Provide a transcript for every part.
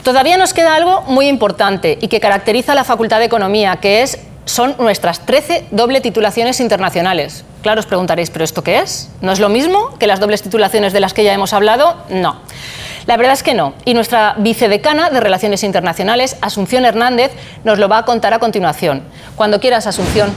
Todavía nos queda algo muy importante y que caracteriza a la Facultad de Economía, son nuestras 13 doble titulaciones internacionales. Claro, os preguntaréis, ¿pero esto qué es? ¿No es lo mismo que las dobles titulaciones de las que ya hemos hablado? No. La verdad es que no. Y nuestra vicedecana de Relaciones Internacionales, Asunción Hernández, nos lo va a contar a continuación. Cuando quieras, Asunción.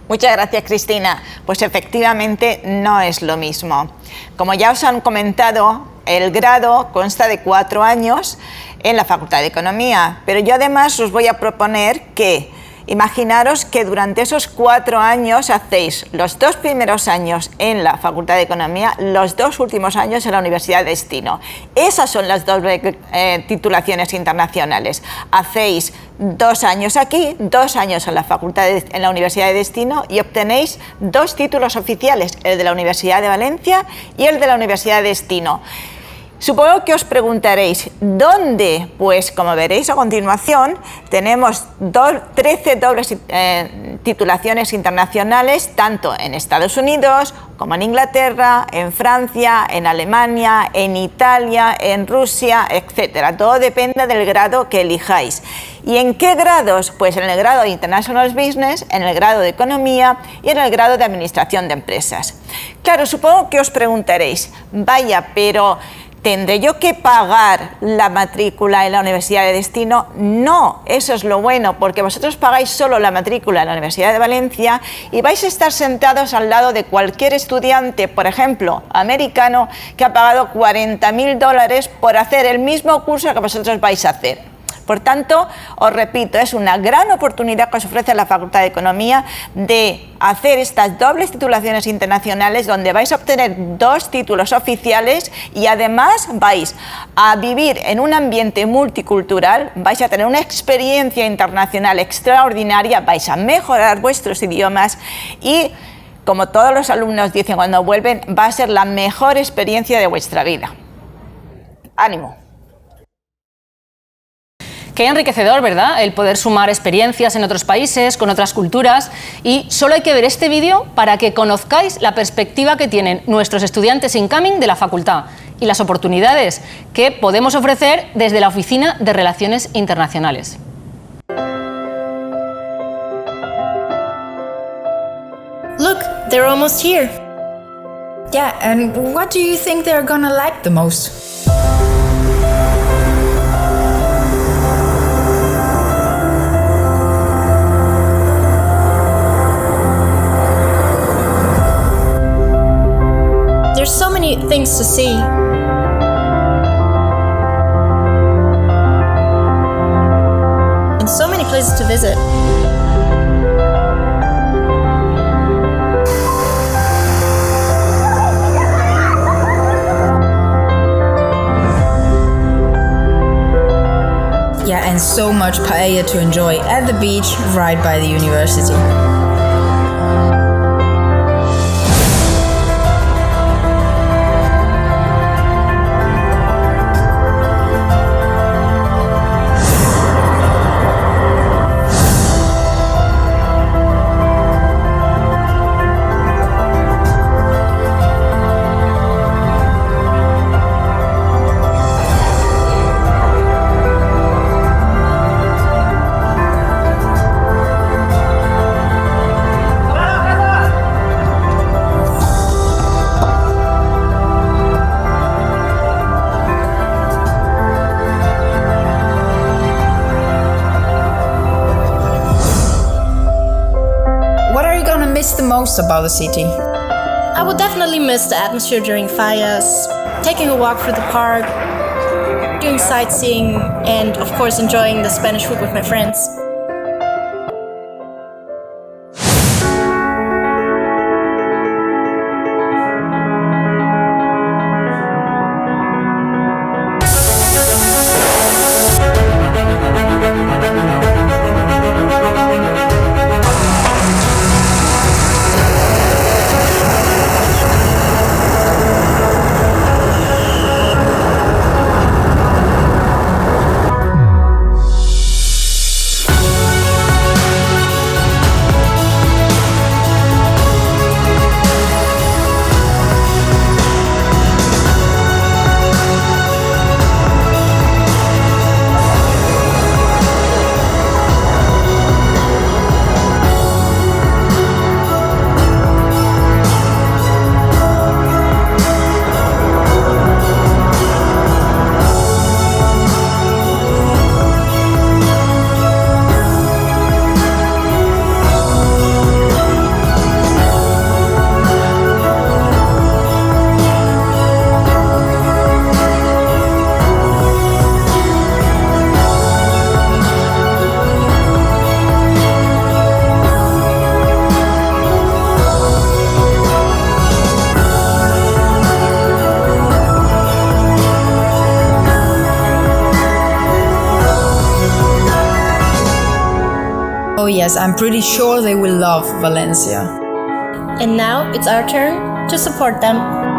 Muchas gracias, Cristina. Pues efectivamente no es lo mismo. Como ya os han comentado, el grado consta de 4 años en la Facultad de Economía, pero yo además os voy a proponer que imaginaros que durante esos 4 años hacéis los 2 primeros años en la Facultad de Economía, los 2 últimos años en la Universidad de Destino. Esas son las doble titulaciones internacionales. Hacéis 2 años aquí, 2 años en la Universidad de Destino y obtenéis 2 títulos oficiales, el de la Universidad de Valencia y el de la Universidad de Destino. Supongo que os preguntaréis, ¿dónde? Pues como veréis a continuación, tenemos 13 dobles titulaciones internacionales, tanto en Estados Unidos como en Inglaterra, en Francia, en Alemania, en Italia, en Rusia, etc. Todo depende del grado que elijáis. ¿Y en qué grados? Pues en el grado de International Business, en el grado de Economía y en el grado de Administración de Empresas. Claro, supongo que os preguntaréis, vaya, pero ¿tendré yo que pagar la matrícula en la Universidad de Destino? No, eso es lo bueno, porque vosotros pagáis solo la matrícula en la Universidad de Valencia y vais a estar sentados al lado de cualquier estudiante, por ejemplo, americano, que ha pagado $40.000 por hacer el mismo curso que vosotros vais a hacer. Por tanto, os repito, es una gran oportunidad que os ofrece la Facultad de Economía de hacer estas dobles titulaciones internacionales donde vais a obtener 2 títulos oficiales y además vais a vivir en un ambiente multicultural, vais a tener una experiencia internacional extraordinaria, vais a mejorar vuestros idiomas y, como todos los alumnos dicen cuando vuelven, va a ser la mejor experiencia de vuestra vida. ¡Ánimo! Qué enriquecedor, ¿verdad? El poder sumar experiencias en otros países, con otras culturas, y solo hay que ver este vídeo para que conozcáis la perspectiva que tienen nuestros estudiantes incoming de la facultad y las oportunidades que podemos ofrecer desde la Oficina de Relaciones Internacionales. Look, they're almost here. Yeah, and what do you think they're gonna like the most? There's so many things to see. And so many places to visit. Yeah, and so much paella to enjoy at the beach right by the university. The most about the city? I would definitely miss the atmosphere during fires, taking a walk through the park, doing sightseeing, and of course enjoying the Spanish food with my friends. Oh yes, I'm pretty sure they will love Valencia. And now it's our turn to support them.